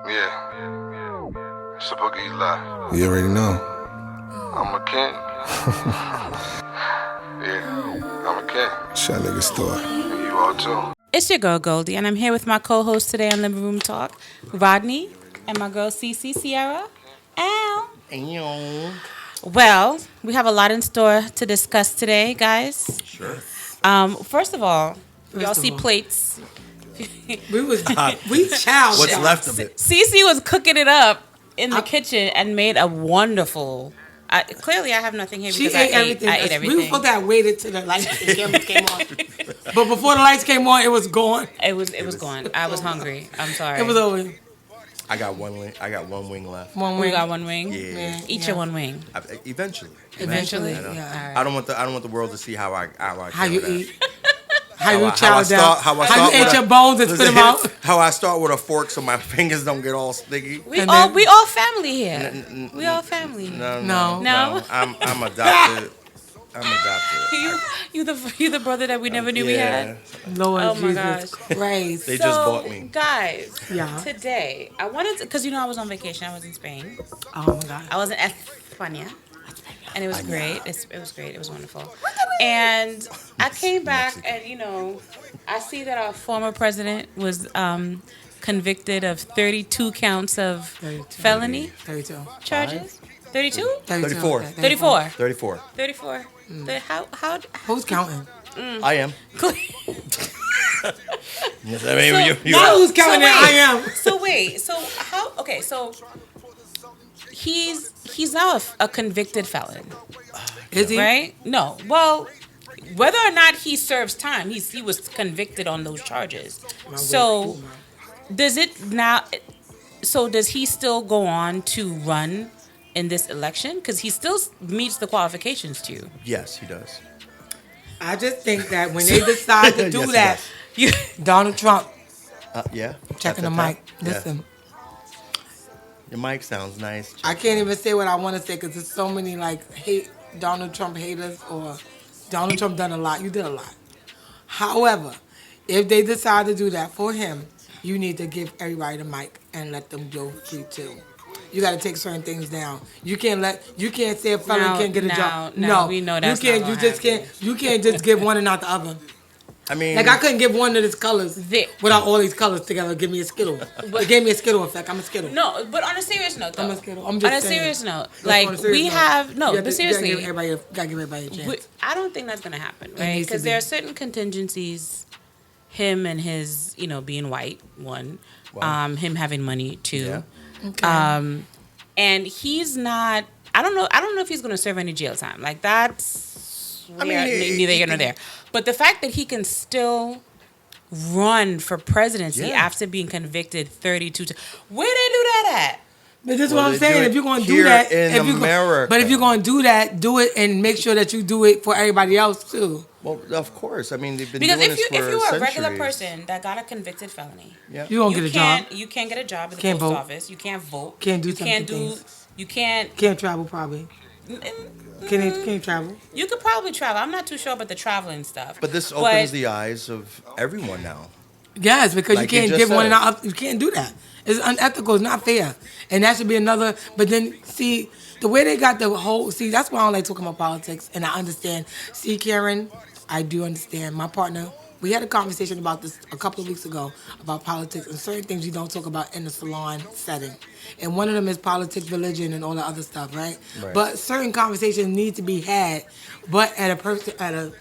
Yeah. It's a Boogie Live. You already know. I'm a king. Yeah, I'm a king. Shot nigga store. And you are too. It's your girl Goldie, and I'm here with my co-host today on Living Room Talk, Rodney, and my girl CIARA. Ow. Well, we have a lot in store to discuss today, guys. Sure. First of all, y'all see plates. We chowed. What's left of it? Cece was cooking it up in the kitchen and made a wonderful. Clearly, I have nothing here because She ate everything. I ate everything. We were supposed to have waited till the lights and cameras came on, but before the lights came on, it was gone. It was gone. I was hungry. I'm sorry. It was over. I got one wing. I got one wing left. One We wing. got one wing. Yeah. Each your one wing. Eventually. Eventually, I know. yeah. All I don't want the world to see how I How you kill that. eat? How you chow down? How I How start you with ate a- your bones and spit them out? How I start with a fork so my fingers don't get all sticky. We And all then- family here. We all family. No. No? I'm adopted. I'm adopted. You the brother that we never knew we had. Lord Oh my Jesus Christ. They just bought me. Guys, Yeah. today I wanted to, because I was on vacation. I was in Spain. Oh my God. I was in España, and it was great. It was great. It was wonderful. And I came back, and I see that our former president was convicted of 32 counts of 32. felony 32. charges. 32? 34. Okay, 34. 34. 34. How Who's counting? I am. Yes, I mean, So- you Not who's counting wait. it. I am. So wait, so how? Okay, so he's now a convicted felon, Is he? right? No, well, whether or not he serves time, he was convicted on those charges. So does it now? So does he still go on to run in this election? Because he still meets the qualifications too. Yes, he does. I just think that when they decide to do Yes, he that, You, Donald Trump Yeah. checking the Tap, mic. tap, tap. Listen, Your mic sounds nice. I can't even say what I want to say because there's so many Donald Trump haters or Donald Trump done a lot. You did a lot. However, if they decide to do that for him, you need to give everybody the mic and let them go free too. You got to take certain things down. You can't say a felon can't get a job. No, we know that's you can't. not You gonna just can't. You can't just give one and not the other. I mean, Like I couldn't give one of these colors The- without all these colors together. Give me a Skittle. It gave me a Skittle effect. I'm a Skittle. no, but on a serious note, though. I'm a Skittle. I'm just on a saying. serious note, Like, like on a serious we note, have no, you but seriously, gotta give everybody a chance. I don't think that's gonna happen, right? needs to Because be. there are certain contingencies. Him and his, being white, one. Him having money, two. Yeah. Okay. And he's not. I don't know if he's gonna serve any jail time. Like that's. Neither here nor there. But the fact that he can still run for presidency Yeah. after being convicted 32 times. Where they do that at? But this is Well, what I'm they saying. do If it you're going to do here that, in America. But if you're going to do that, do it and make sure that you do it for everybody else too. Well, of course. I mean, they've been Because doing if this for you are a regular centuries. person that got a convicted felony, Yeah. You won't get a job. You can't get a job at the Can't post vote. office. You can't vote. Can't do You can't certain do. things. You can't. Can't travel probably. Can't travel. You could probably travel. I'm not too sure about the traveling stuff. But this opens the eyes of everyone now. Yes, because Like you you can't just give one said. and not. You can't do that. It's unethical. It's not fair, and that should be another. But then see the way they got the whole. See, that's why I don't like talking about politics, and I understand. See, Karen, I do understand. My partner, we had a conversation about this a couple of weeks ago about politics and certain things you don't talk about in the salon setting, and one of them is politics, religion, and all the other stuff, right? Right. But certain conversations need to be had, but at a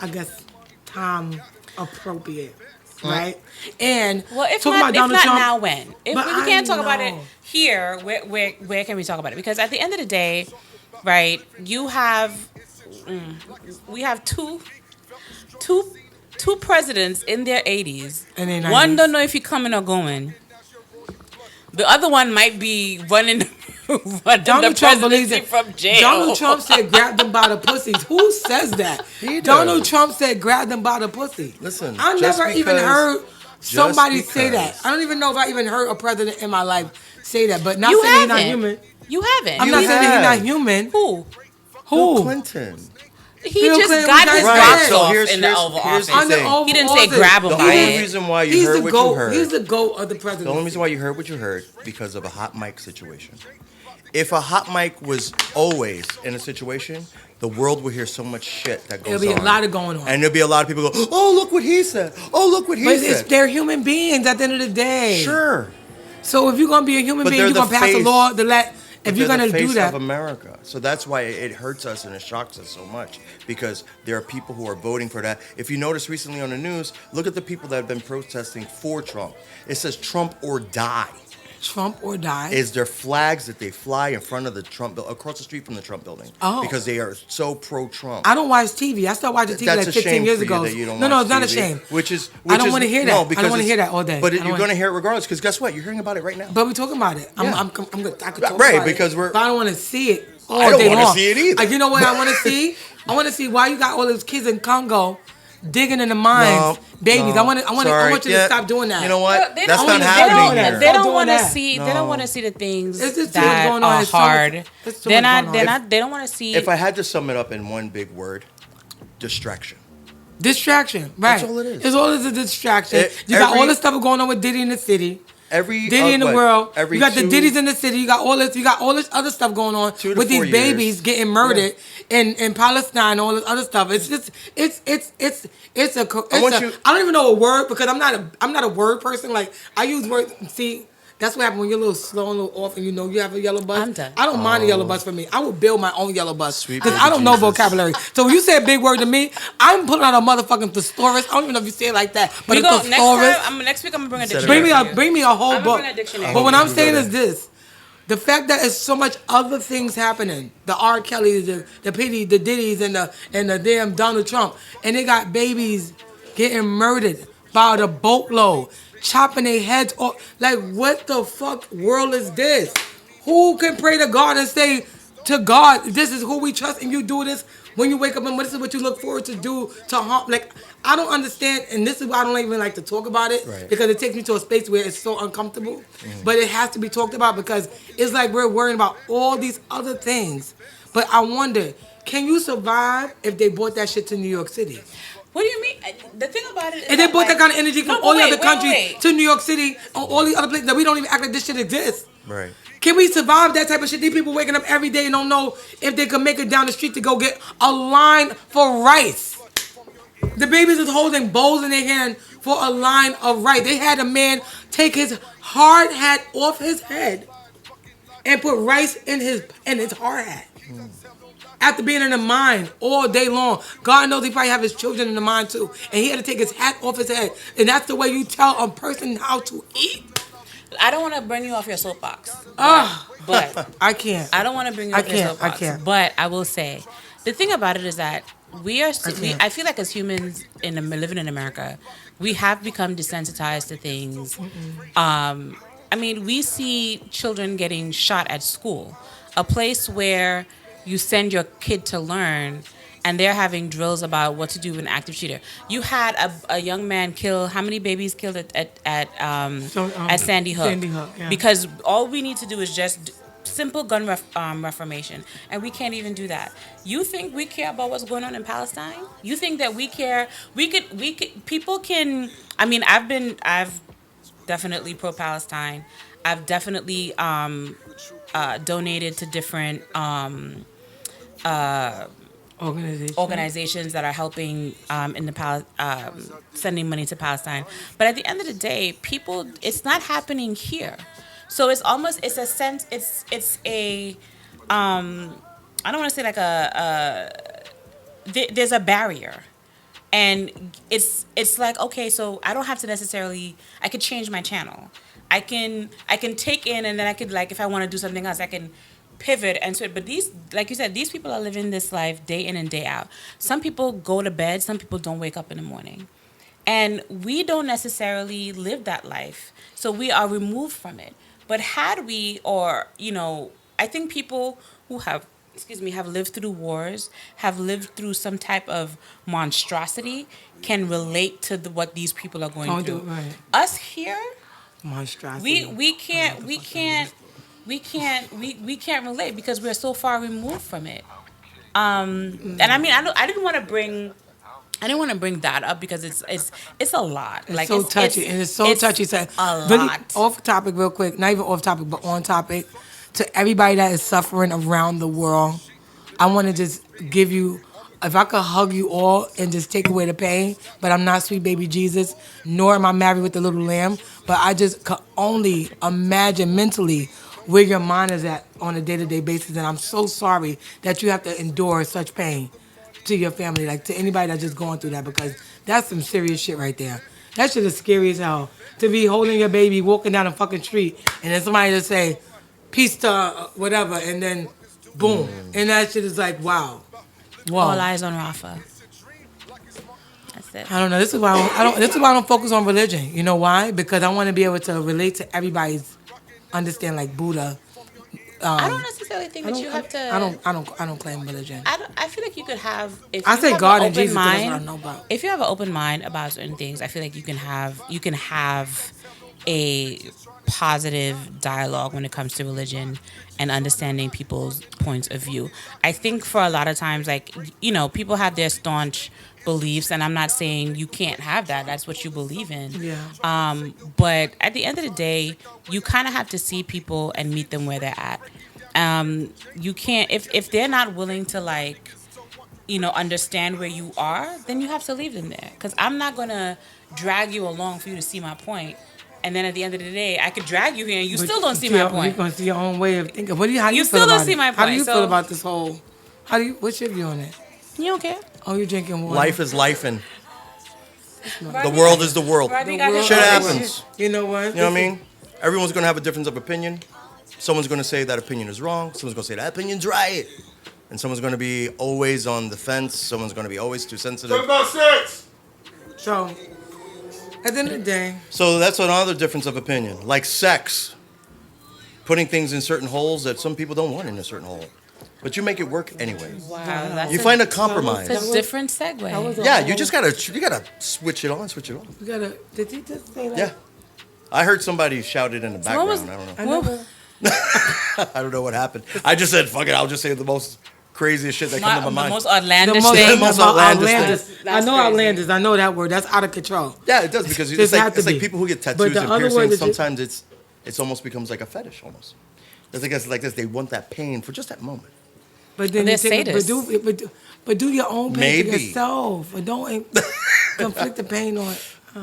I guess time appropriate. Right, and well, if talking not, about Donald if not Trump, now, when? If But we I can't talk about it know. here, where can we talk about it? Because at the end of the day, right, we have two presidents in their 80s. And their One 90s. don't know if he's coming or going. The other one might be running Donald the Trump believes presidency it. from jail. Donald Trump said, "Grab them by the pussies." Who says that? He Donald does. Trump said, "Grab them by the pussy." Listen, I just never even because- heard somebody say that. because- I don't even know if I even heard a president in my life say that. But not You saying he's not haven't. human. You haven't. I'm You not saying that he's have. not human. Who? Bill Who? Clinton. He Bill just Clinton got was his nice. rocks So off here's- in the here's- Oval here's Office. the thing. He didn't say Office. grab him The by only it. reason why you He's heard the what goat. you heard. He's the goat of the presidency. The only reason why you heard what you heard because of a hot mic situation. If a hot mic was always in a situation, the world would hear so much shit that goes on. There'll be a lot of going on. And there'll be a lot of people go, oh, look what he said. Oh, look what he But said. they're human beings at the end of the day. Sure. So if you're gonna be a human But being, they're you're gonna the pass a face- law to let. But If you're they're gonna the face do that, of America. So that's why it hurts us and it shocks us so much because there are people who are voting for that. If you notice recently on the news, look at the people that have been protesting for Trump. It says Trump or die. Trump or die. Is there flags that they fly in front of the Trump across the street from the Trump building? Oh. Because they are so pro-Trump. I don't watch TV. I started watching TV That's like a 15 shame years for you ago. that you don't No, watch it's not a TV, shame. Which is I don't is- wanna hear that. No, I don't because wanna it's- hear that all day. But I don't you're wanna- going to hear it regardless. Because guess what? You're hearing about it right now. But we're talking about it. Yeah. I could talk Right, about because it. we're- But I don't want to see it all I don't day wanna long. see it either. Like, you know what I want to see? I want to see why you got all those kids in Congo digging in the mines, babies. No, I want sorry. you to stop doing that. You know what? They That's don't- not they happening don't- here. They Stop don't doing want to that. see. They don't want to see the things It's just too much that going on. are It's so much- hard. it's too They're much not. going They're on. not. They don't want to see. If I had to sum it up in one big word, distraction. Distraction, right? That's all it is. It's all is a distraction. You got all this stuff going on with Diddy in the city. Diddy in the world. You got the Diddy's in the city. You got all this. You got all this other stuff going on 2 to with 4 these babies years. getting murdered in Palestine. All this other stuff. It's just it's a. I don't even know a word because I'm not a word person. Like I use words. See. That's what happens when you're a little slow and a little off and you know you have a yellow bus. I'm done. I don't mind a yellow bus for me. I would build my own yellow bus Sweet because baby I don't know Jesus. vocabulary. So when you say a big word to me, I'm putting out a motherfucking thesaurus. I don't even know if you say it like that, but we a go next thesaurus. time. Next week I'm gonna bring a Instead of- dictionary. Bring me a whole I'm book. bringing a dictionary. But what I'm You saying go is this: the fact that there's so much other things happening, the R. Kellys, the P. the Diddy's, and the damn Donald Trump, and they got babies getting murdered by the boatload, chopping their heads off. Like, what the fuck world is this? Who can pray to God and say to God, this is who we trust, and you do this when you wake up, and this is what you look forward to do to harm? Like, I don't understand, and this is why I don't even like to talk about it, Right. because it takes me to a space where it's so uncomfortable. But it has to be talked about because it's like we're worrying about all these other things. But I wonder, can you survive if they brought that shit to New York City? What do you mean? The thing about it is If they brought that kind of energy from No, all the wait, other wait, countries wait. to New York City, or all the other places that we don't even act like this shit exists. Right. Can we survive that type of shit? These people waking up every day and don't know if they can make it down the street to go get a line for rice. The babies is holding bowls in their hand for a line of rice. They had a man take his hard hat off his head and put rice in his hard hat. After being in the mine all day long. God knows he probably have his children in the mine too. And he had to take his hat off his head. And that's the way you tell a person how to eat? I don't want to bring you off your soapbox. Ah, But I can't. I don't want to bring you I off your can't, I soapbox. can't. But I will say, the thing about it is that I feel like as humans living in America, we have become desensitized to things. I mean, we see children getting shot at school, a place where you send your kid to learn, and they're having drills about what to do with an active shooter. You had a young man kill, how many babies killed at Sandy Hook? Sandy Hook, yeah. Because all we need to do is just simple gun reformation, and we can't even do that. You think we care about what's going on in Palestine? You think that we care? We could. People can. I mean, I've definitely pro-Palestine. I've definitely donated to different organizations that are helping in the sending money to Palestine. But at the end of the day, people, it's not happening here. So it's almost, it's a sense, it's a, I don't want to say like there's a barrier. And it's like, okay, so I don't have to necessarily, I could change my channel. I can take in, and then I could, like, if I want to do something else, I can pivot and so. But these, like you said, these people are living this life day in and day out. Some people go to bed, some people don't wake up in the morning. And we don't necessarily live that life. So we are removed from it. But had we, or, you know, I think people who have lived through wars, have lived through some type of monstrosity, can relate to what these people are going through. Right. Us here, Monstrosity. we can't relate because we're so far removed from it. And I mean, I didn't want to bring. I didn't want to bring that up because it's a lot. It's so touchy, and it's so touchy. So a really, lot. off topic, real quick. Not even off topic, but on topic. To everybody that is suffering around the world, I want to just give you, if I could hug you all and just take away the pain. But I'm not sweet baby Jesus, nor am I married with the little lamb. But I just could only imagine mentally where your mind is at on a day-to-day basis, and I'm so sorry that you have to endure such pain to your family, like to anybody that's just going through that, because that's some serious shit right there. That shit is scary as hell. To be holding your baby, walking down a fucking street, and then somebody just say, peace to whatever, and then boom. And that shit is like, wow. Whoa. All eyes on Rafa. That's it. I don't know. This is why I don't focus on religion. You know why? Because I want to be able to relate to everybody's understand, like Buddha. I don't necessarily think that you have to. I don't claim religion. I feel like you could have. If I you say have God an and open Jesus, 'cause that's mind, what I know about. If you have an open mind about certain things, I feel like you can have a positive dialogue when it comes to religion and understanding people's points of view. I think for a lot of times, like, you know, people have their staunch beliefs, and I'm not saying you can't have that. That's what you believe in. Yeah. But at the end of the day, you kind of have to see people and meet them where they're at. You can't, if they're not willing to, like, you know, understand where you are, then you have to leave them there. Because I'm not going to drag you along for you to see my point. And then at the end of the day, I could drag you here and you still don't see my point. You're going to see your own way of thinking. How do you still feel don't about see it? my How do point, you so- feel about this whole, what's your view on it? You don't care? Oh, you're drinking water. Life is life, and the world is the world. Rodney got his Shit own happens. You know what? You know what I mean? Everyone's going to have a difference of opinion. Someone's going to say that opinion is wrong. Someone's going to say that opinion's right. And someone's going to be always on the fence. Someone's going to be always too sensitive. Talk about sex. So, at the end of the day, So that's another difference of opinion. Like sex. Putting things in certain holes that some people don't want in a certain hole. But you make it work anyway. Wow, that's You find a compromise. a different segue. Yeah, you just gotta switch it on, switch it off. you gotta. Did he just say that? Yeah. I heard somebody shout it in the background. was- I don't know. I never. I don't know what happened. I just said, fuck it, I'll just say the most craziest shit that comes to my The mind. most outlandish The thing. most about outlandish outlandish. thing. I know That's outlandish. I know that word. That's out of control. Yeah, it does, because Just have to it's like be. people who get But tattoos the and other word piercings, that you- sometimes it's almost becomes like a fetish almost. It's like this, they want that pain for just that moment. But then They're you take it, sadists. but do your own pain to Maybe. yourself. But don't conflict the pain on.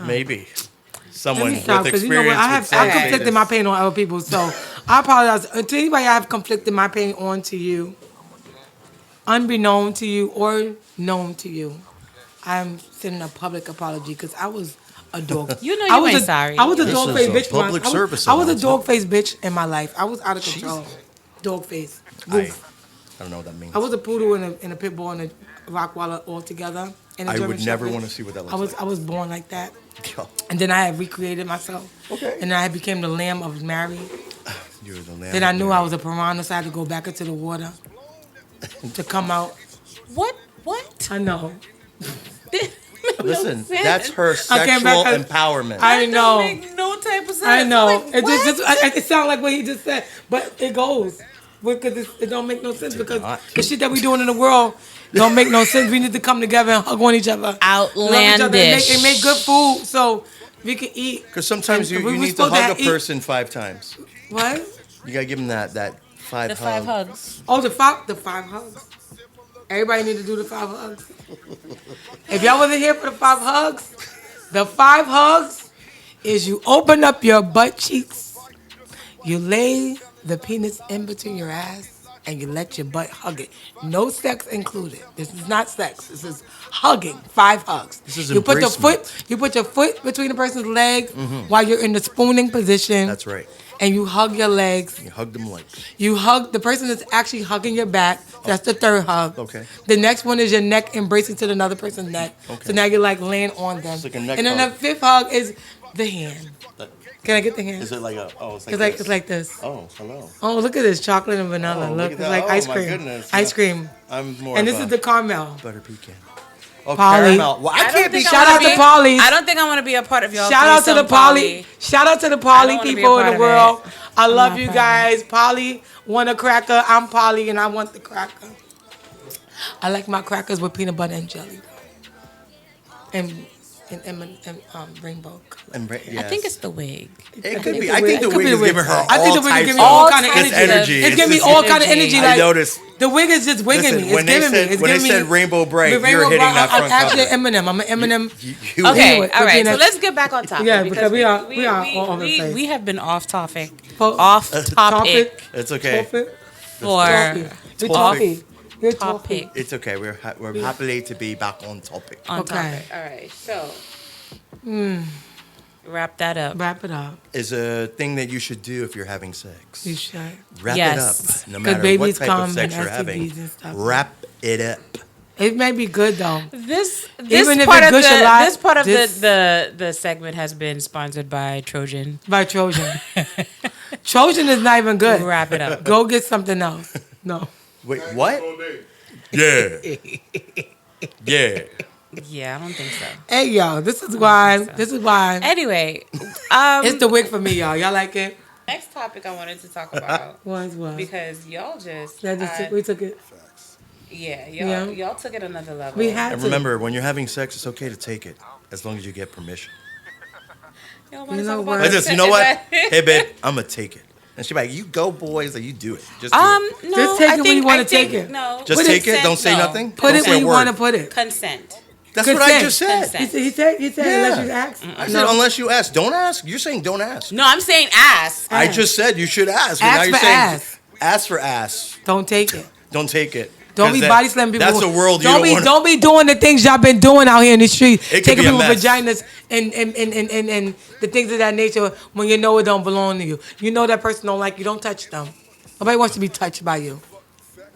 Maybe. Let Someone me with stop, because you know experience what? I with conflicted sadness. my pain on other people, so I apologize to anybody I have conflicted my pain on to you, unbeknown to you or known to you. I'm sending a public apology because I was a dog. You know I you was ain't a, sorry. I was a This dog is faced a bitch. public I was, service I was a announcement. dog faced bitch in my life. I was out of control. Dog face. I don't know what that means. I was a poodle and a pit bull and a Rottweiler all together. And a I German would never Shepherd. want to see what that looks like. I was born like that. And then I had recreated myself. Okay. And I became the lamb of Mary. You're the lamb Then I of knew Mary. I was a piranha, so I had to go back into the water to come out. What? I know. Listen, that's her I came sexual back- empowerment. I know. Make no type of sense. I know. Like, what? It sounds like what he just said, but it goes. Because it don't make no sense, because not. the shit that we doing in the world don't make no sense. We need to come together and hug on each other. Love each other, Outlandish. and make good food so we can eat. Because sometimes And you we need to supposed hug a eat- person 5 times. What? You gotta give them that five The 5 hug. hugs. Oh, the five hugs. Everybody need to do the 5 hugs. If y'all wasn't here for the 5 hugs, the 5 hugs is you open up your butt cheeks, you lay the penis in between your ass, and you let your butt hug it. No sex included. This is not sex. This is hugging. 5 hugs. This is you put your embracement. you put your foot between the person's legs while you're in the spooning position. That's right. And you hug your legs. You hug them legs. You hug the person that's actually hugging your back. That's the 3rd hug. Okay. The next one is your neck embracing to another person's neck. Okay. So now you're like laying on them. It's like a neck and then hug. the 5th hug is the hand. That- Can I get the hand? Is it like a? Oh, it's like It's like this. it's like this. Oh, hello. Oh, look at this chocolate and vanilla. Oh, look, at it's that. like Oh, ice my cream. goodness. Ice Yeah. cream. I'm more. And of this a is the caramel. butter pecan. Oh, Polly. caramel. Well, I don't can't be. think I Shout wanna out to be- Polly's. I don't think I want to be a part of y'all. Shout out to the threesome, Polly. Shout out to the I Polly don't wanna be a people in part the of world. it. I love not you part of guys. Polly want a cracker. I'm Polly and I want the cracker. I like my crackers with peanut butter and jelly. And rainbow color. I think it's the wig. It could be. I think the wig is giving her I think all the wig is types giving me of all kind of energy. It's giving me all kind of energy. I Like, noticed. the wig is just wigging me. It's When they giving me. It's when they giving said me. Rainbow Bright, the you're hitting that I'm front actually cover. Eminem. I'm an Eminem. You- Okay, Anyway, all right. So Regina- let's get back on topic. Yeah, because we are all over the we, place. we have been off topic. Fo- Off topic It's okay. Topic. for You're topic. You're topic. topic. It's okay. We're happy to be back on topic. On Okay. topic. All right. So wrap that up. Wrap it up. Is a thing that you should do if you're having sex. You should. Wrap Yes. it up. No 'Cause matter what babies type come of sex and you're having. STDs and stuff. Wrap it up. It may be good though. This Even if part it of gush a lot, this part of this- the segment has been sponsored by Trojan. By Trojan. Trojan is not even good. Wrap it up. Go get something else. No. Wait, what? Yeah. Yeah. Yeah, I don't think so. Hey yo, this is why Anyway, it's the wig for me, y'all. Y'all like it? next topic I wanted to talk about What? because y'all just We took it. y'all took it another level. We had And to. remember, when you're having sex, it's okay to take it as long as you get permission. Y'all wanna You talk know about what? I this? just, you know what? Hey, babe, I'm gonna take it. And she's like, you go, boys, or you do it. Just do it. No, Just take I it when think- you wanna I think- take it. No, Just Put take it. consent, Don't say no. nothing. Put Don't it say where a you word. want to put it. Consent. That's what I Consent. just said. Consent. He said unless you ask. I said, unless you ask. Don't ask. You're saying don't ask. No, I'm saying ass. I just said you should ask. Ask Now you're for saying ass. ask for ass. Don't take it. Don't take it. Don't 'Cause be body slamming people. That's a world you don't be want. don't be doing the things y'all been doing out here in the street. It could Taking be a people's mess. vaginas and the things of that nature when you know it don't belong to you. You know that person don't like you. Don't touch them. Nobody wants to be touched by you.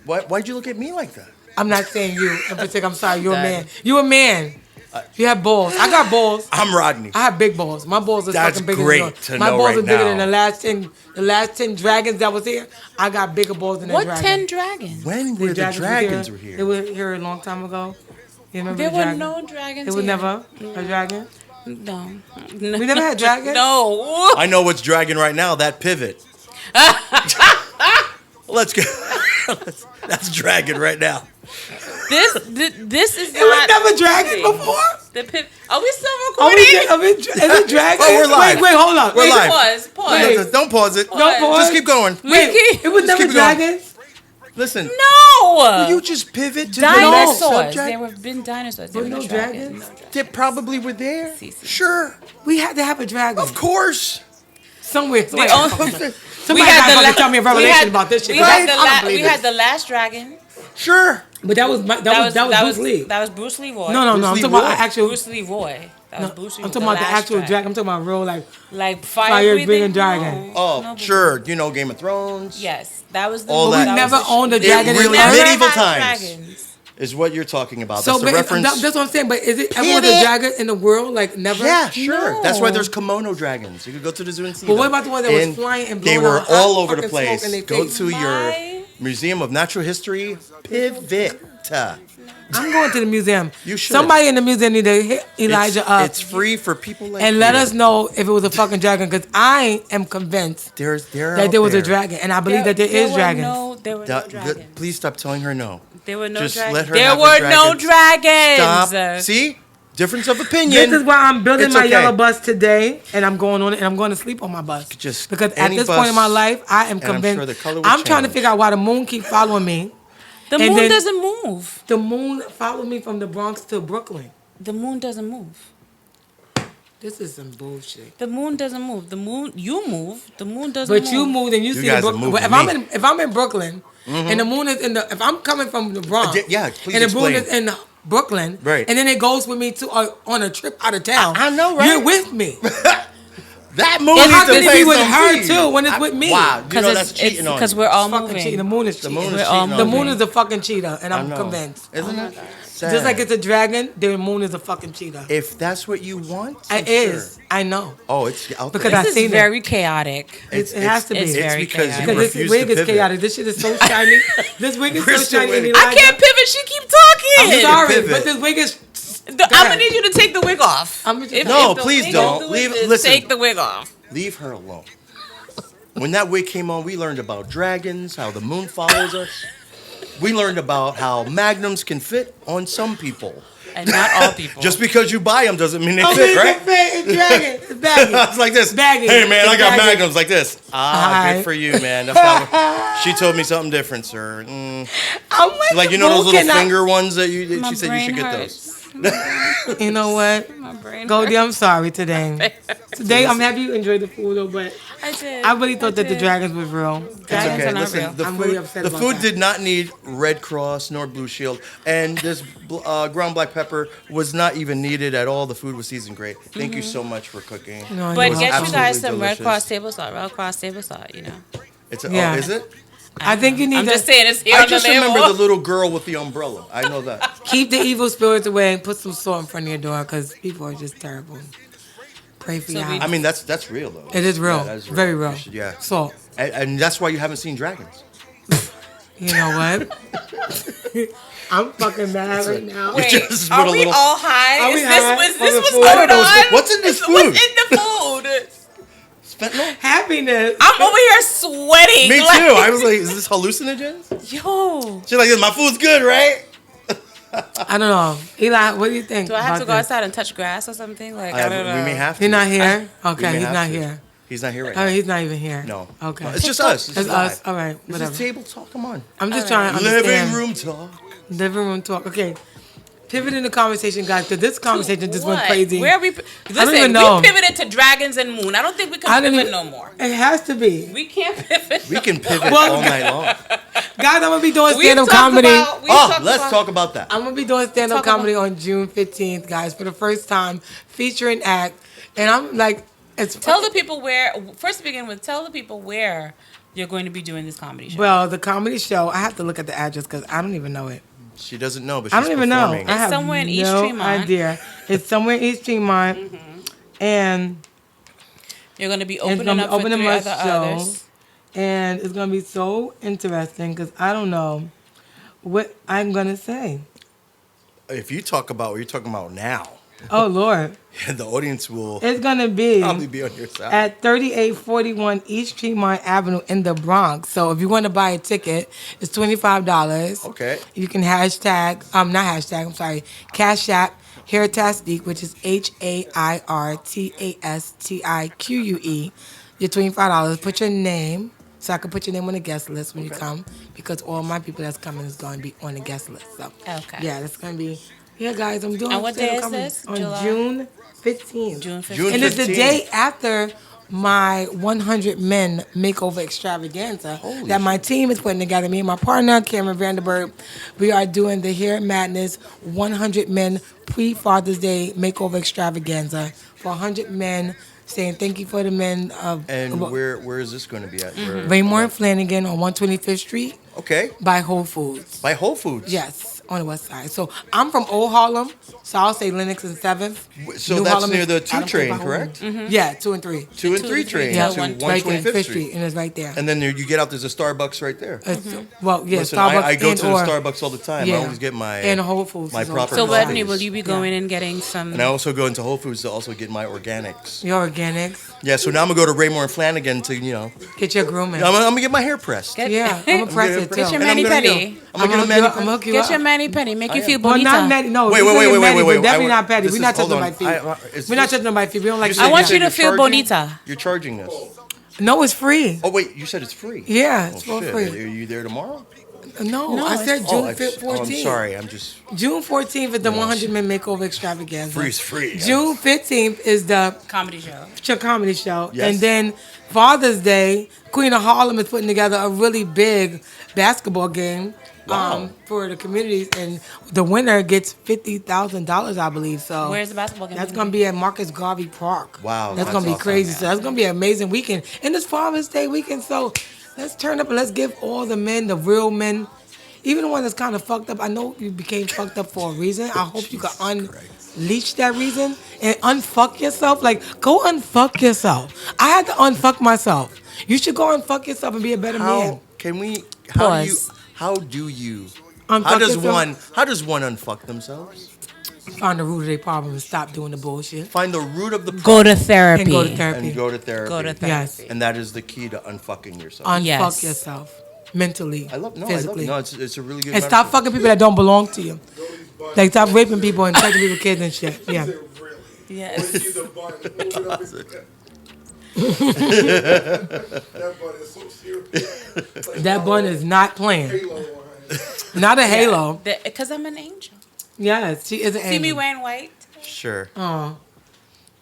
Why'd you look at me like that? I'm not saying you in particular. I'm sorry. You're a Done. man. You a man. You have balls. I got balls. I'm Rodney. I have big balls. My balls are That's fucking bigger great than yours. to My know balls right are bigger than now. the last 10 dragons that was here. I got bigger balls than that What dragon. 10 dragons? When were the dragons were They here? were here a long time ago. You remember There the were dragon? no dragons. There was here. never a dragon. No. We never had dragons. No. I know what's dragging right now. That pivot. Let's go. That's dragging right now. This is It was not. never dragon before. The pip. Are we still Are recording? is it dragon? Oh, we're live. Wait, hold up. We're Wait, live. Pause. Wait. Don't pause it. Don't pause. Just keep going. Wait, it was never keep going. dragons. Listen. No. You just pivot to the Dinosaurs. next subject. There have been dinosaurs. There But were no no dragons? dragons. No dragons. They probably were there. See, see. Sure. We had to have a dragon. Of course. Somewhere. We only- Somebody got to tell me a revelation about this shit. We I had don't the believe we it. had the last dragon. Sure. But that was Bruce Lee. That was Bruce Leroy. No, I'm Bruce talking Lee about Roy. actual. Bruce Leroy. That was Bruce Leroy. I'm talking about the actual dragon. I'm talking about real Like fire fire breathing breathing dragon. Oh, No, but- sure. You know Game of Thrones. Yes, that was the. All that that. We was never the owned a shit. dragon. really in Never Earth. medieval had times. dragons. Is what you're talking about. So That's the reference. that's what I'm saying. But is it ever was a Pivot. dragon in the world? Like never. Yeah, sure. No. That's why there's kimono dragons. You could go to the zoo and see But what them. about the ones that was And flying and they blowing were out hot all over the fucking smoke place. in their Go face? to My- your Museum of Natural History. Pivot. I'm going to the museum. You should. Somebody in the museum need to hit Elijah up It's free for people like and let you. us know if it was a fucking dragon. Because I am convinced They're that out there was a there. dragon, and I believe that there is were dragons. No, there were no dragons. Please stop telling her no. There were no Just dragons. let her There have the were no dragons. dragons. Stop. See? Difference of opinion. This is why I'm building It's my okay. yellow bus today, and I'm going on it, and I'm going to sleep on my bus. Just because at any this bus, point in my life, I am and I'm convinced. sure the color will I'm trying to change. figure out why the moon keep following me. The And moon then- doesn't move. The moon followed me from the Bronx to Brooklyn. The moon doesn't move. This is some bullshit. The moon doesn't move. The moon, you move. The moon doesn't move. But you moved and you see the guys are Brooklyn. moving If I'm in Brooklyn and the moon is in the, if I'm coming from the Bronx, yeah, please and the moon explain. is in Brooklyn, Right. and then it goes with me to on a trip out of town. I know, right? You're with me. That moon And needs how to can it pay be with some her fees. too when it's with me? Wow, you know that's cheating on because you. we're all Fucking moving. cheating. The moon is The cheating. moon is We're all cheating The on moon you. is a fucking cheater, and I I'm know. convinced. Isn't it? Sad. Just like it's a dragon, the moon is a fucking cheater. If that's what you want, It sure. is. I know. Oh, it's out Because there. I This seen is it. very chaotic. It has to be. it's It's very because chaotic. you Because this refuse wig to is pivot. chaotic. This shit is so shiny. This wig is We're so still shiny. waiting. and I Elijah- can't pivot. She keep talking. I'm sorry, pivot. but this wig is. I'm gonna need you to take the wig off. I'm just- No, the please wig don't. is the Leave- wig, listen. Take the wig off. Leave her alone. When that wig came on, we learned about dragons, how the moon follows us. we learned about how magnums can fit on some people. And not all people. Just because you buy them doesn't mean they Oh, fit, right? It's dragon. It's baggy. It's like this. Baggy. Hey, man, I It's got baggy. magnums like this. Hi. Good for you, man. That's not. She told me something different, sir. I'm Like, you know those little cannot- finger ones that you? My She said you brain should get hurts. those. You know what? My brain Goldie, hurts. I'm sorry today. Today, I'm happy you enjoyed the food, though, but I did. I really thought that the did. dragons was real. Dragons Okay, are not listen. real. The I'm food, really upset the about food that. did not need Red Cross nor Blue Shield, and this ground black pepper was not even needed at all. The food was seasoned great. Thank you so much for cooking. No, But It was get you absolutely guys some delicious. Red Cross table salt. Red Cross table salt, you know. It's Yeah. oh, is it? I think you need I'm to just saying it's here I on the just label. remember the little girl with the umbrella. I know that. keep the evil spirits away and put some salt in front of your door because people are just terrible. Pray for So your we- house. I mean, that's real though. It is real. Yeah, that is Very real. You should- yeah. Salt. And that's why you haven't seen dragons. You know what? I'm fucking mad right now. Wait, just put are a we little- all high? Are we Is high? this On the what's food? going I don't know, on? what's in this What's food? in the food? Fentanyl? Happiness. I'm over here sweating. Me too. like- I was like, is this hallucinogens? Yo. She's like, my food's good, right? I don't know. Eli, what do you think? Do I have to about go this? outside and touch grass or something? Like, I don't know. We may have to. He's not here? We Okay, may he's have not to. here. He's not here right Oh, now. he's not even here. No. Okay. No, it's just us. This It's is us. live. All right, This whatever. is table talk. Come on. I'm just trying to understand. Living room talk. Living room talk. Okay. Pivoting the conversation, guys, because this conversation just went What? crazy. Where are we? Listen, even know. we pivoted to dragons and moon. I don't think we I can don't pivot even- no more. It has to be. We can't pivot. We can pivot Well, all night long. Guys, I'm going to be doing We've stand-up talked comedy. about- we've Oh, talked let's about- talk about that. I'm going to be doing stand-up Talk about- comedy on June 15th, guys, for the first time, featuring act. And I'm like, it's Tell the people where. First, to begin with, tell the people where you're going to be doing this comedy show. well, the comedy show, I have to look at the address because I don't even know it. She doesn't know, but she's I don't even know. performing. I have somewhere in East no Tremont. idea. It's somewhere in East Tremont. And You're going to be it's opening gonna be up for opening three my other show. others. And it's going to be so interesting because I don't know what I'm going to say. If you talk about what you're talking about now, Oh, Lord. the audience will It's going to be probably be on your side. at 3841 East Tremont Avenue in the Bronx. So if you want to buy a ticket, it's $25. Okay. You can hashtag, not hashtag, I'm sorry, Cash App Hairtastique, which is HAIRTASTIQUE. You're $25. Put your name, so I can put your name on the guest list when you come, because all my people that's coming is going to be on the guest list. So Okay. yeah, that's going to be. Yeah, guys, I'm doing. And what day is stand-up comedy this? On July? June 15th. June 15th. June And it's the 15th. day after my 100 Men Makeover Extravaganza that my team is putting together. Me and my partner, Cameron Vanderberg, we are doing the Hair Madness 100 Men Pre-Father's Day Makeover Extravaganza for 100 men, saying thank you for the men of And where is this going to be at? Where- Raymore and Flanagan on 125th Street Okay. by Whole Foods. By Whole Foods. Yes, on the west side. So I'm from Old Harlem, so I'll say Lennox and 7th. So New that's Harlem near is the 2 Adam train, Clayton correct? Harlem. Yeah, 2 and 3. 2 and 3 to train yeah, to one- Right there, 125th Fifth Street. and it's right there. And then there, you get out, there's a Starbucks right there. Well, yeah, Listen, Starbucks I go and to the or- Starbucks all the time. Yeah. I always get my And Whole Foods my is proper So, also- Rodney, will you be going and getting some? And I also go into Whole Foods to also get my organics. Your organics. Yeah, so now I'm gonna go to Raymore and Flanagan to, Get your grooming. I'm gonna get my hair pressed. Yeah, I'm gonna press gonna it too. Get your And I'm mani gonna, pedi. I'm gonna get a mani I'm gonna hook you Get up. your mani pedi. Make you feel Well, bonita. not Maddie. No, Wait, we wait, can wait, get wait, Maddie, wait, but wait. Definitely not petty. This We're is- not hold touching on. my feet. Is We're not this- touching my feet. We don't like. said I want said you to you're feel charging? bonita. You're charging this. No, it's free. Oh wait, you said it's free. Yeah, it's Oh, for shit. free. Are you there tomorrow? No, I it's- said June I'm 14th. sorry. I'm just June 14th is the 100 Men Makeover Extravaganza. free is free. June 15th is the Comedy show. comedy show. Yes. And then Father's Day, Queen of Harlem is putting together a really big basketball game Wow. for the communities. And the winner gets $50,000, I believe. So Where's the basketball game? that's going to be at Marcus Garvey Park. Wow, That's that's going to be awesome. crazy. So that's going to be an amazing weekend. And it's Father's Day weekend. So let's turn up and let's give all the men, the real men, even the one that's kind of fucked up. I know you became fucked up for a reason. I hope you can unleash that reason and unfuck yourself. Like, go unfuck yourself. I had to unfuck myself. You should go unfuck yourself and be a better man. How can we? Pause. How do you? Unfuck How does yourself? one unfuck themselves? Find the root of their problem and stop doing the bullshit. Find the root of the Go problem to therapy. And go to therapy. and go to therapy. Go to therapy. Yes. And that is the key to unfucking yourself. Unfuck Yes. yourself. mentally, I love physically. it's a really good. And stop metaphor. fucking people that don't belong to you. Like stop raping people and taking people's kids and shit. Yeah. Yes. That bun is not playing. Not a halo. Because I'm an angel. Yes, she is an See me angel. wearing white? Sure. Oh,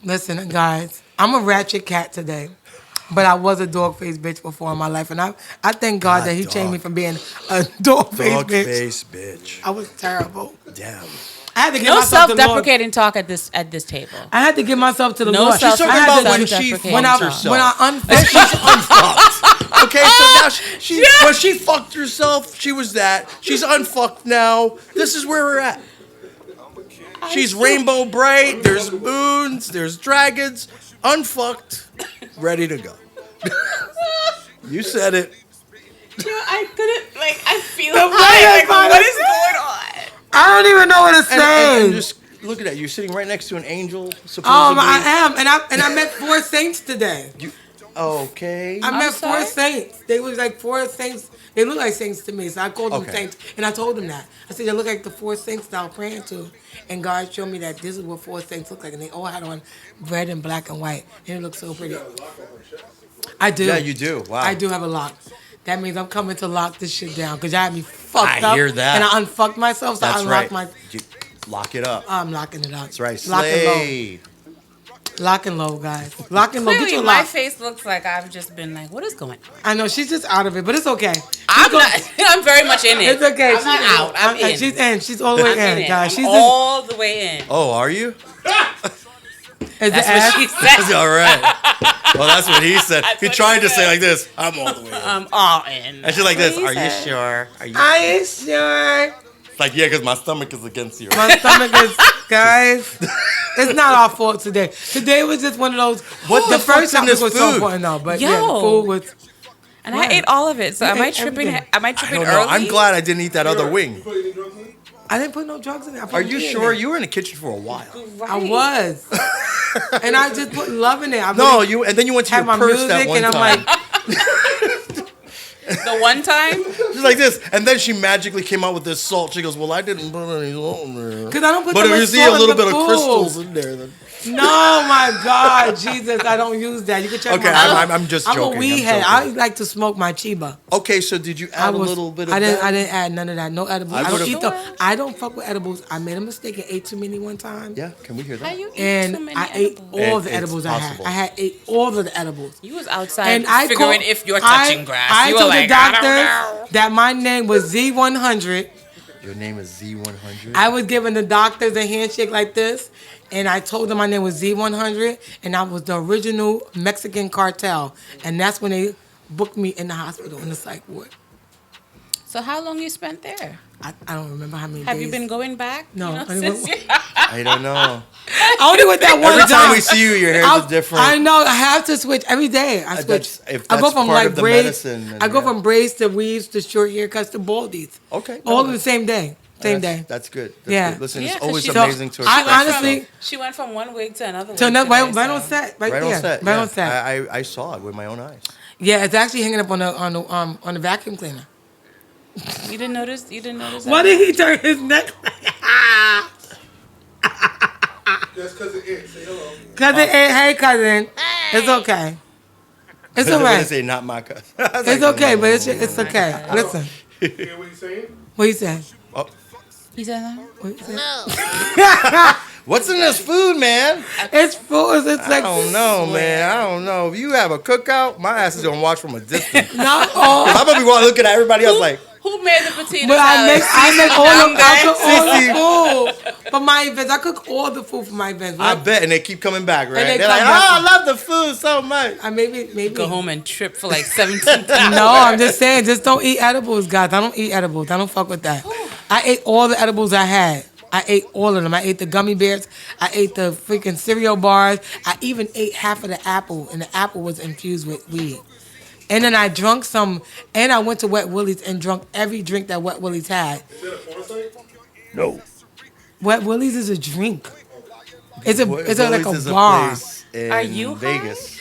listen, guys, I'm a ratchet cat today, but I was a dog-faced bitch before in my life, and I thank God that He changed me from being a dog-faced bitch. Face bitch. I was terrible. Damn. I had to give No myself to the Lord. self-deprecating talk at this table. I had to give myself to the No Lord. self- She's talking I had about to- when she self-deprecating fucked talk. herself. when I unfucked She's unfucked. Okay, so now she when she fucked herself, she was that. She's unfucked now. This is where we're at. She's rainbow bright. There's moons. There's dragons. Unfucked, ready to go. You said it. I couldn't, I feel The way I find what it- is going on? I don't even know what to say. And just look at that. You're sitting right next to an angel. Supposedly. I am, and I met 4 saints today. Okay. I met 4 sorry? saints. They was like 4 saints. They look like saints to me, so I called them Okay. saints, and I told them that. I said they look like the 4 saints that I was praying to, and God showed me that this is what 4 saints look like, and they all had on red and black and white, and it looked so pretty. I do. Yeah, you do. Wow. I do have a lock. That means I'm coming to lock this shit down because y'all had me fucked I up. hear that. And I unfucked myself, so That's I unlocked right. Lock it up. I'm locking it up. That's right. Lock and low. Slay. Lock and low, guys. Lock and low. Get Clearly, your my lock. face looks like I've just been like, what is going on? I know she's just out of it, but it's okay. I'm not. I'm very much in it. It's okay. I'm not out. I'm in. She's in. She's all the way I'm in, in it. guys. I'm She's all the way in. Oh, are you? in. Is That's the what ass? she said. All right. Well, that's what he said. He what tried he to say said. like this. I'm all the way in. I'm all in. And she's like this. What Are he you said. sure? Are you? I ain't sure. Like, yeah, because my stomach is against you. My stomach is, guys. It's not our fault today. Today was just one of those. What the fuck's in topic this was so food? important, though. But yeah, the Yo. food was. And I ate all of it. So You am I ate tripping? everything. Am I I tripping don't know. early? I'm glad I didn't eat that other wing. I didn't put no drugs in it. I put Are you weed in sure? it. You were in the kitchen for a while. I was. And I just put love in it. I No, really you. And then you went to had your my purse music, that one and I'm time. like, The one time. She's like this, and then she magically came out with this salt. She goes, "Well, I didn't put any salt in there." because I don't put But that if you much see a salt in little the bit of food. crystals in there, then No, my God, Jesus, I don't use that. You can check Okay, my I'm just I'm joking, a weed I'm head. joking. I like to smoke my chiba. okay. So did you add a little bit of I that? didn't add none of that. No edibles. I I don't would've- eat them. I don't fuck with edibles. I made a mistake and ate too many one time. Yeah, can we hear How that? you eat too And many I ate edibles? all And the it's edibles possible. I had. Ate all of the edibles. You was outside And I figuring called- if you're touching grass. I You were told like, the I don't doctor know. that my name was Z100. Your name is Z100. I was giving the doctors a handshake like this, and I told them my name was Z100, and I was the original Mexican cartel, and that's when they booked me in the hospital in the psych ward. So how long you spent there? I don't remember how many Have days. you been going back? No, You know, I didn't since go- you- I don't know. I only went that one Every time time. we see you, your hair's I different. I know. I have to switch every day. I switch. that's- if I go that's from part like of the braids. medicine, then I go yeah. from braids to weaves to short haircuts to baldies. Okay, All no, in the same day. Same day. That's good. That's Yeah. good. Listen, Yeah, it's 'cause always she's- amazing to I express honestly- yourself. She went from one wig to another wig. So no, today, right on so- set, right Right there, on set. right yeah. on set. I saw it with my own eyes. Yeah, it's actually hanging up on the vacuum cleaner. You didn't notice? You didn't notice Why that? did he turn his neck? That's because it is. Say hello. Cousin, hey cousin, it's okay. It's all What did I right. say? Not my cousin. It's okay, but it's okay. Listen, You hear what he's saying? what he said? He said that? What he said? What's in this food, man? It's food. It's I like don't know, man. I don't know. If you have a cookout, my ass is gonna watch from a distance. not all. I'm gonna be looking at everybody else like, Who made the potato But salad? I make all the I cook Sissy. all the food for my events. I cook all the food for my events. I bet, and they keep coming back, right? they They're like, come oh, back. I love the food so much. I maybe. Go home and trip for like 17 times. No, I'm just saying, just don't eat edibles, guys. I don't eat edibles. I don't fuck with that. I ate all the edibles I had. I ate all of them. I ate the gummy bears. I ate the freaking cereal bars. I even ate half of the apple, and the apple was infused with weed. And then I drunk some, and I went to Wet Willie's and drunk every drink that Wet Willie's had. Is that a porn site? No. Wet Willie's is a drink. It's like Willie's a is bar. place in Are you high? Vegas,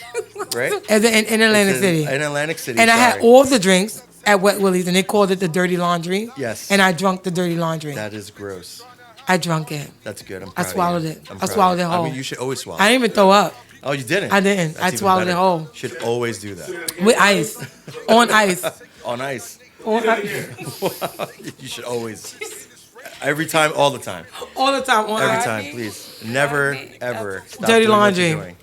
right? In Atlantic It's City. In Atlantic City. And I had sorry. all the drinks, at Wet Willie's, and they called it the dirty laundry. Yes. And I drunk the dirty laundry. That is gross. I drunk it. That's good. I'm I proud of swallowed you. it. I'm I proud swallowed of it you. whole. I mean, you should always swallow. I didn't even throw up. Oh, you didn't? I didn't. That's I even swallowed better. it whole. Should always do that. With ice. On ice. On ice. On ice. You should always. Every time, all the time. All the time. On Every ice. time, please. Never, ever stop Dirty doing what laundry. you're doing.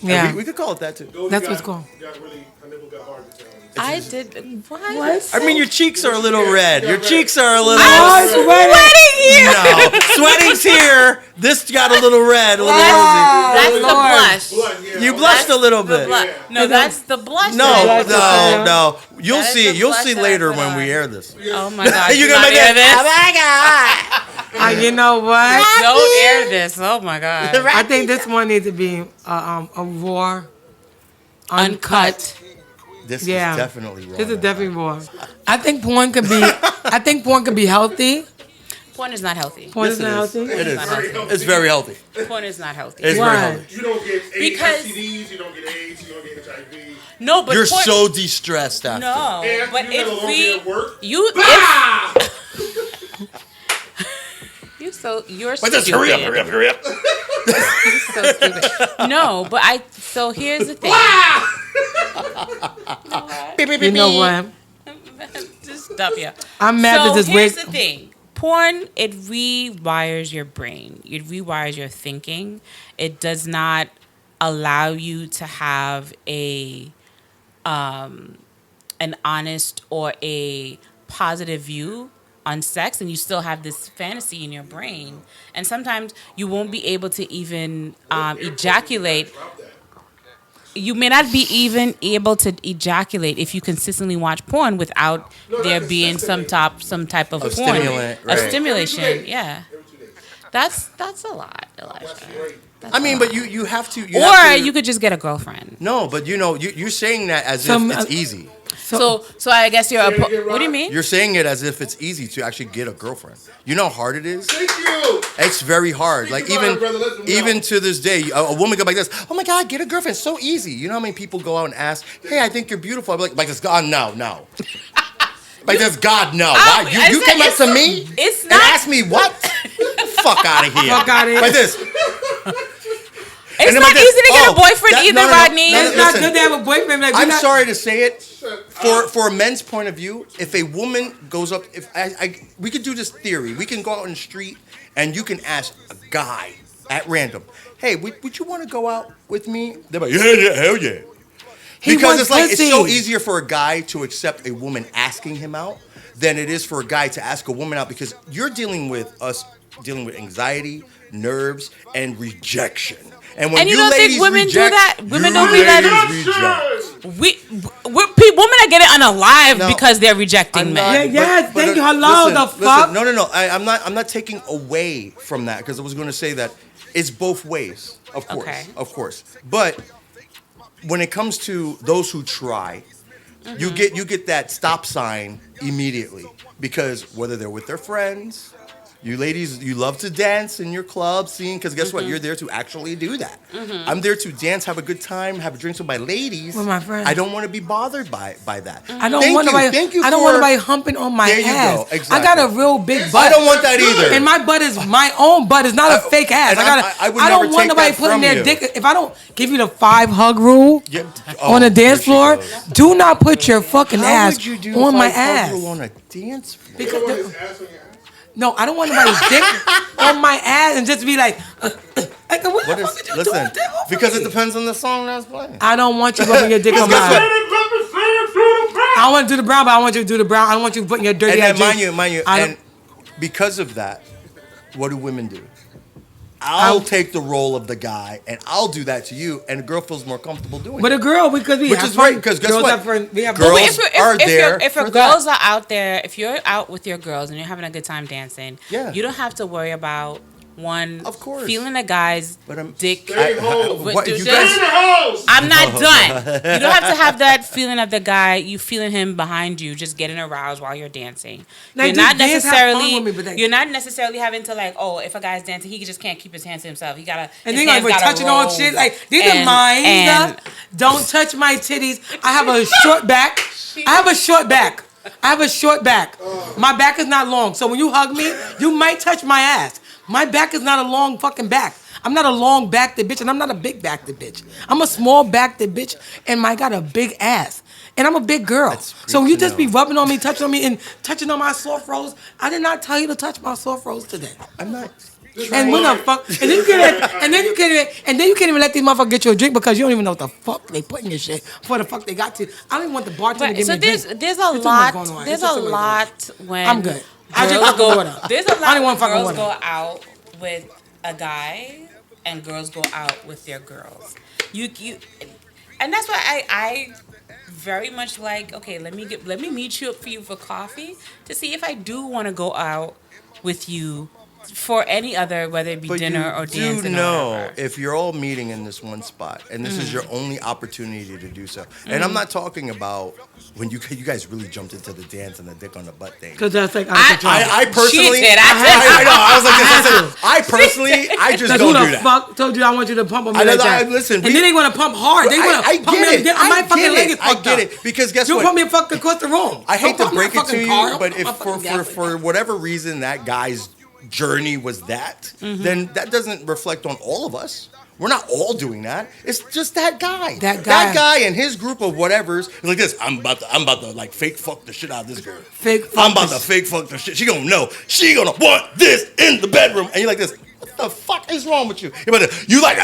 Yeah. We could call it that too. That's what's called. Her nipple got hard to tell. I did. What? I mean, your cheeks are a little red. Your cheeks are a little. I'm sweating here. No, sweating's here. This got a little red. A little That's the Lord. blush. Blood, yeah. You blushed a little bit. No, that's the blush. No, Blush. no. You'll That is see. the You'll blush see that I later put when on. we air this. Oh my God. You're Do gonna not make air it. this. Oh my god. You know what? Don't air this. Oh my God. I think this one needs to be a raw, uncut. This Yeah. is definitely wrong. This is definitely raw. I think porn could be. I think porn could be healthy. Porn is not healthy. Porn Yes, is not healthy. It is. Not healthy. It's very healthy. Porn is not healthy. It's Why? very healthy. You don't get Because- STDs, you don't get AIDS, you don't get HIV. No, but You're porn, so de-stressed after. no. And But you have a if long day we at work. you Ah! you're But just stupid. hurry up. You're so stupid. No, but so here's the thing. You know what? Just stop here. I'm mad So that this here's wig. the thing. Porn, it rewires your brain. It rewires your thinking. It does not allow you to have an honest or a positive view on sex, and you still have this fantasy in your brain. And sometimes you won't be able to even ejaculate. You may not be even able to ejaculate if you consistently watch porn without there being some type of porn, stimulant, right. of stimulation. Yeah, that's a lot, Elijah. I mean, but you have to. Or you could just get a girlfriend. No, but you're saying that as Some- if it's easy. So I guess you're. What do you mean? You're saying it as if it's easy to actually get a girlfriend. You know how hard it is? Thank you. It's very hard. Like Think about it, brother. Let them know. even to this day, a woman go like this. Oh my God, get a girlfriend. It's so easy. You know how many people go out and ask, hey, I think you're beautiful. I'm like this God, no. Like this God, no. Why? I You said came up to me It's and not. asked me what? Fuck out of here. Fuck outta here. Like this. It's And then not like easy this, to get a oh, boyfriend that- either, no, no, no, Rodney. no, no, It's not listen. good to have a boyfriend. Like, we're I'm not- sorry to say it. For a men's point of view, if a woman goes up, if we could do this theory, we can go out in the street and you can ask a guy at random, hey, would you want to go out with me? They're like, yeah, hell yeah. He Because wants it's like pussy. it's so easier for a guy to accept a woman asking him out than it is for a guy to ask a woman out, because you're dealing with anxiety, nerves, and rejection. And when And you don't think ladies women do reject, that? Women you don't be that- ladies reject. Women are getting unalive No, because they're rejecting I'm men. Yeah, yes, thank you. Hello, the fuck? No. I'm not taking away from that, because I was going to say that it's both ways, of course, Okay. of course. But when it comes to those who try, you get that stop sign immediately, because whether they're with their friends. You ladies, you love to dance in your club scene, because guess what? You're there to actually do that. I'm there to dance, have a good time, have drinks with my ladies. With my friends. I don't want to be bothered by that. I don't Thank want you. nobody. Thank you I don't want for- nobody humping on my There you go. ass. Exactly. I got a real big butt. I don't want that either. And my butt is my own butt. It's not a fake ass. and I would I never don't want take nobody that putting from their you. dick. If I don't give you the 5 hug rule Yeah. on the dance here she floor, goes. do not put your fucking How ass would you do on my 5 hug ass. rule on a dance floor? You don't want his ass on your ass? No, I don't want nobody's dick on my ass and just be like, like what What the is, fuck did you listen, do with because me? it depends on the song that's playing. I don't want you rubbing your dick on my guess what? ass. I don't want to do the brown, but I want you to do the brown. I don't want you putting your dirty And ass. then mind you, I and don't- because of that, what do women do? I'll I'll- take the role of the guy, and I'll do that to you, and the girl feels more comfortable doing But it. a girl, because we Which have is fun. right, 'cause guess Girls what? have friends. We have Girls boys. are there if for your that. girls are out there, if you're out with your girls and you're having a good time dancing, Yeah. you don't have to worry about Of course. feeling a guy's But I'm- dick. Stay home. What, do you this. guys, In the house. I'm not done. You don't have to have that feeling of the guy. You feeling him behind you, just getting aroused while you're dancing. Like, You're not just dance, have fun necessarily. with me, but like- You're not necessarily having to like. Oh, if a guy's dancing, he just can't keep his hands to himself. He gotta. And his then like hands we're gotta touching on roll. shit. Like these are And- mine. and- Don't touch my titties. I have a short back. I have a short back. I have a short back. My back is not long. So when you hug me, you might touch my ass. My back is not a long fucking back. I'm not a long backed bitch, and I'm not a big backed bitch. I'm a small backed bitch, and I got a big ass. And I'm a big girl. So you just be rubbing on me, touching on me, and touching on my soft rolls. I did not tell you to touch my soft rolls today. I'm not. And when the fuck, and then you can't even let these motherfuckers get you a drink because you don't even know what the fuck they put in your shit before the fuck they got to. I don't even want the bartender to give So me a drink. there's a lot. There's a lot when I'm good. I just girls go water. There's a I lot don't want when fucking girls water. go out with a guy and girls go out with their girls. You and that's why I very much like, okay, let me meet you up for you for coffee to see if I do want to go out with you for any other, whether it be But dinner or you dancing. do or know whatever. if you're all meeting in this one spot, and this is your only opportunity to do so. And I'm not talking about when you guys really jumped into the dance and the dick on the butt thing. Because that's like, I personally, She did. I know. I was like this. I personally, I just That's don't who do the that. fuck told you I want you to pump on me I know like that. that? Listen, and then they want to pump hard. They want I to pump get me. it. My fucking leg is I fucked get up. it. Because guess You what? put me fucking across the room. I hate Don't to pump my break it to fucking you, car. but Don't if pump my fucking gas like for that. whatever reason that guy's journey was that, then that doesn't reflect on all of us. We're not all doing that. It's just that guy. That guy. and his group of whatever's is like this. I'm about to like fake fuck the shit out of this girl. Fake fuck I'm about the to fake fuck the shit. She gonna know. She gonna want this in the bedroom. And you're like this. What the fuck is wrong with you? You like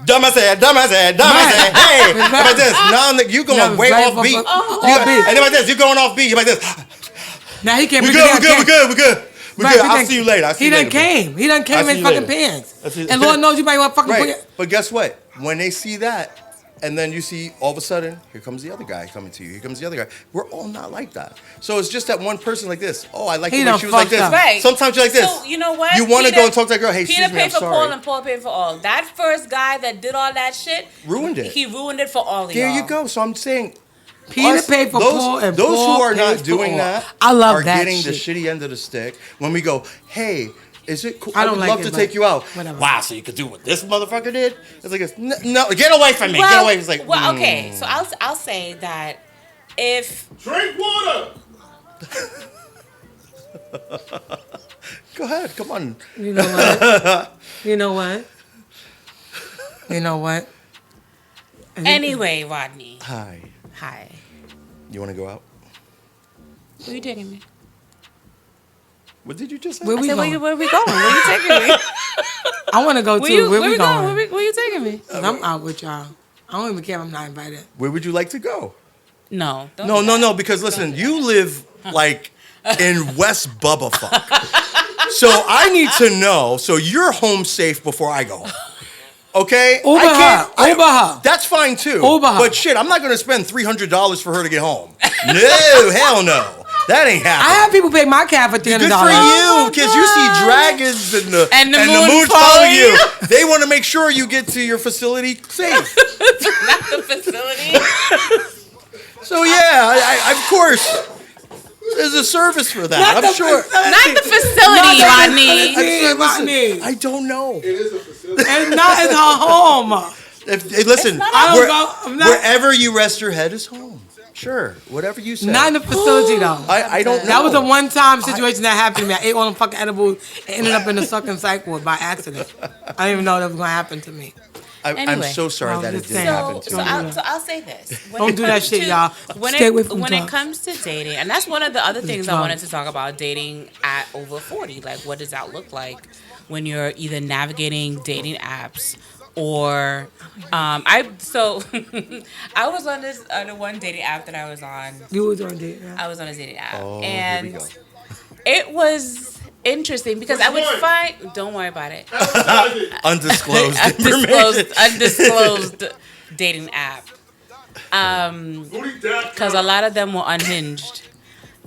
dumbass ass. Hey, like this. Now you going No, way right off beat. off beat. And then like this, you going off beat. You're like this. Now he can't We bring it good. down. We're good. Right, I'll see you later. He done came. He done came see in you fucking later. pants. See- And Lord knows you might want to fucking put Right. it. But guess what? When they see that, and then you see all of a sudden, here comes the other guy coming to you. Here comes the other guy. We're all not like that. So it's just that one person like this. Oh, I like He the way done she was like fucked this. up. Right. Sometimes you're like this. So you know what? You want to go and talk to that girl. Hey, Peter excuse me, I'm paid for sorry. Paul and Paul paid for all. That first guy that did all that shit Ruined it. He ruined it for all of There y'all. you go. So I'm saying. Peter us- paid for those, Paul and those Paul who are paid not for doing all. that I love are that getting the shit. shitty end of the stick. When we go, hey, is it cool? I don't would like love it, to but take you out. whatever. Wow, so you could do what this motherfucker did? It's like, no, get away from me. Well, Get away. It's like, well, okay. So I'll say that if Drink water. Go ahead. Come on. You know what? You know what? You know what? anyway, Rodney. Hi. Hi. You want to go out? Where you taking me? What did you just say? Where I we said, going? where we going? Where you taking me? I want to go too. Where we going? Where you taking me? I'm out with y'all. I don't even care if I'm not invited. Where would you like to go? No. Don't do that. No. Because listen, you live like in West Bubba Fuck. So I need to know. So you're home safe before I go. Okay? Uber her. That's fine too. Uber her. But shit, I'm not going to spend $300 for her to get home. No, hell no. That ain't I happening. have people pay my cab for $300. Good for you, because you see dragons and the moon moon's following following you. you. They want to make sure you get to your facility safe. Not the facility. So yeah, I of course, there's a service for that. I'm sure. Not the facility, Rodney. Rodney. I don't know. It is a facility. And not in her home. Hey, listen, I don't go. I'm not, wherever you rest your head is home. Sure, whatever you say. not in the facility though. I don't know. That was a one-time situation that happened to me. I ate all them fucking edibles and ended up in the sucking psych ward by accident. I didn't even know that was gonna happen to me. I'm Anyway. so sorry Well, that it just didn't saying. happen to So you. I'll say this. When Don't it do that comes shit, to- y'all. When Stay it, away from when it drugs. comes to dating, and that's one of the other things I drugs. wanted to talk about, dating at over 40. Like, what does that look like when you're either navigating dating apps or I was on this other one dating app that I was on. You was on date, yeah? I was on a dating app, Oh, here we and go. it was interesting because Which I would one? find. Don't worry about it. Advertise it. Undisclosed information. undisclosed dating app. Booty dot Because a lot of them were unhinged.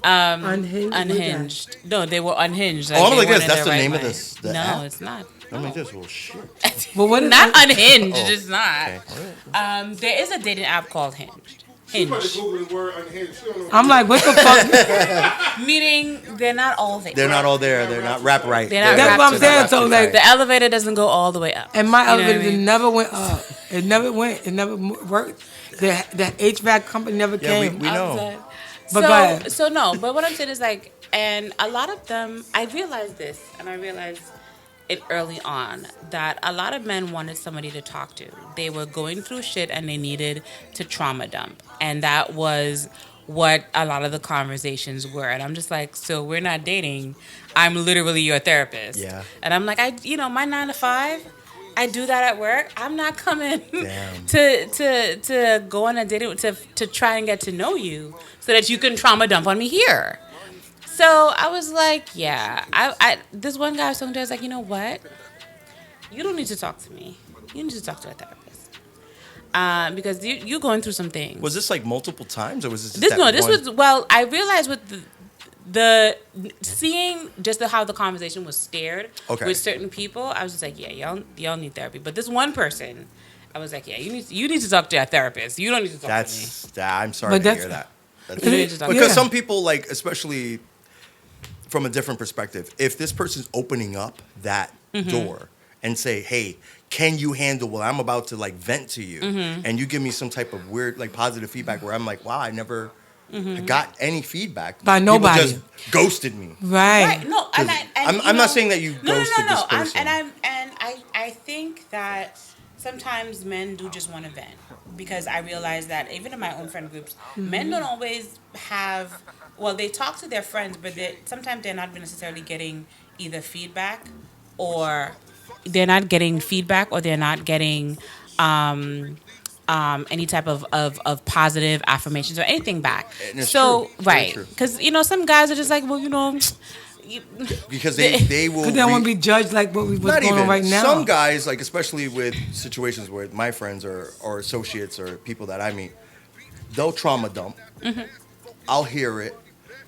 Unhinged? Unhinged. No, they were unhinged. Oh, I'm they like this. weren't in That's their the right name of mind. this- the No, app? it's not. I'm like this. Well, shit. But what is Not it? unhinged. Oh. It's not. Okay. There is a dating app called Hinged. She probably Hinge. Googling the word unhinged. She don't know. I'm like, what the fuck? Meaning they're not all there. They're not all there. They're not wrapped right. They're not That's wrapped what I'm together. saying. So like, The elevator doesn't go all the way up. and my You know what I elevator mean? never went up. It never went. It never worked. The HVAC company never Yeah, came. we know. But go ahead. So no, but what I'm saying is like, and a lot of them, I realized this, and I realized it early on that a lot of men wanted somebody to talk to. They were going through shit and they needed to trauma dump, and that was what a lot of the conversations were. And I'm just like, so we're not dating. I'm literally your therapist. Yeah. And I'm like, my 9 to 5. I do that at work. I'm not coming Damn. to go on a date to try and get to know you so that you can trauma dump on me here. So I was like, yeah. I this one guy I was talking to, I was like, you know what? You don't need to talk to me. You need to talk to a therapist. Because you're going through some things. Was this like multiple times, or was this just I realized with the seeing just how the conversation was steered with certain people, I was just like, yeah, y'all need therapy. But this one person, I was like, yeah, you need to talk to a therapist. You don't need to talk to me. I'm sorry to hear that. Because some people, like, especially from a different perspective, if this person's opening up that door and say, hey, can you handle what I'm about to like vent to you, and you give me some type of weird like positive feedback where I'm like, wow, I never got any feedback by nobody. People just ghosted me. Right. No, I'm not saying that you ghosted this person. I think that sometimes men do just want to vent, because I realize that even in my own friend groups, men don't always have. Well, they talk to their friends, but sometimes they're not necessarily getting either feedback, or they're not getting any type of positive affirmations or anything back. So true. right, because some guys are just like, well, because they will. Because they don't want to be judged like what's going on right now. Some guys, like especially with situations where my friends or associates or people that I meet, they'll trauma dump. I'll hear it,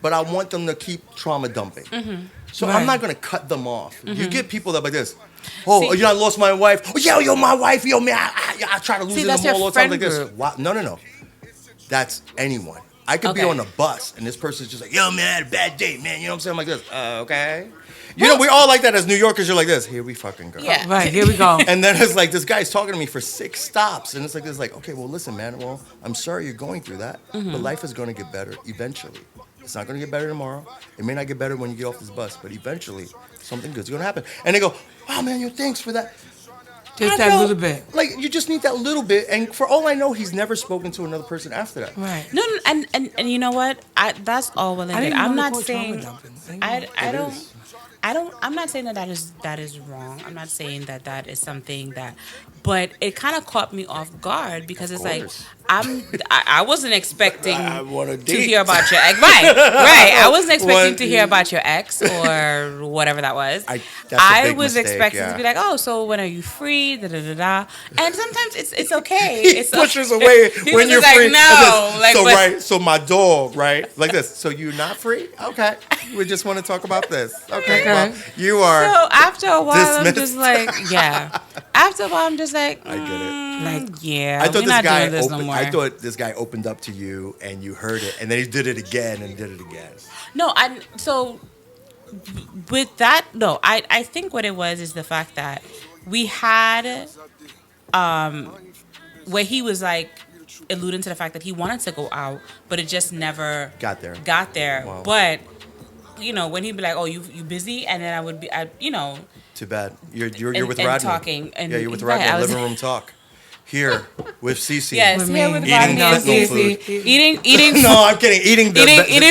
but I want them to keep trauma dumping. So I'm not going to cut them off. You get people that like this. Oh, I lost my wife. Oh, yo, my wife. Yo, man, I try to lose it all the time like this. Wow. No. That's anyone. I could be on a bus, and this person's just like, yo, man, I had a bad date, man. You know what I'm saying? I'm like this. Okay. We all like that as New Yorkers. You're like this. Here we fucking go. Yeah. Right, here we go. And then it's like, this guy's talking to me for 6 stops. And it's like, okay, well, listen, man. Well, I'm sorry you're going through that. But life is going to get better eventually. It's not going to get better tomorrow. It may not get better when you get off this bus. But eventually, something good's going to happen. And they go, wow, man, thanks for that. Just that little bit. Like, you just need that little bit. And for all I know, he's never spoken to another person after that. Right. No, and you know what? That's all well and good. I'm not saying I'm not saying that is wrong. I'm not saying that is something that, but it kind of caught me off guard because it's like I wasn't expecting to hear about your ex. Right. I wasn't expecting to hear about your ex or whatever that was. I was expecting to be like, oh, so when are you free? Da da da da. And sometimes it's okay. It's pushes away when you're free. No, so my dog, right, like this. So you're not free? Okay, we just want to talk about this. Okay, well, you are. So after a while, dismissed. I'm just like, yeah. After a while, I'm just like, I get it. Like, yeah. I thought we're not doing this no more. I thought this guy opened up to you and you heard it, and then he did it again and did it again. No, so with that, no, I think what it was is the fact that we had, where he was like alluding to the fact that he wanted to go out, but it just never got there. Wow. But when he'd be like, "Oh, you busy," and then I would be, Too bad. You're with and Rodney. Talking. And you're with Rodney. Living room talk. Here with Cece. Yes, here with eating Rodney and Cece. Eating. No, I'm kidding. Eating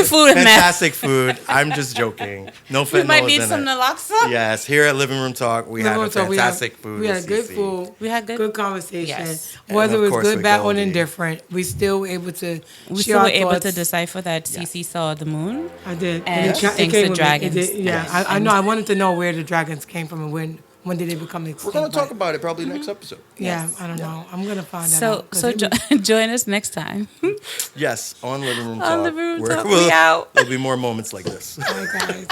food. Fantastic food. I'm just joking. No fentanyl. We might need some naloxone. Yes, here at Living Room Talk, we had fantastic food. We had good food. We had good conversation. Yes. Whether it was good, bad, or indifferent, we still were able to. We still were able to decipher that Cece saw the moon. I did. And thanks to dragons. I know. I wanted to know where the dragons came from and when did they become extinct? We're going to talk about it probably next episode. Yeah, I don't know. I'm going to find out. So join us next time. Yes, on Living Room Talk. On Living Room Talk, we out. There'll be more moments like this. All right, guys.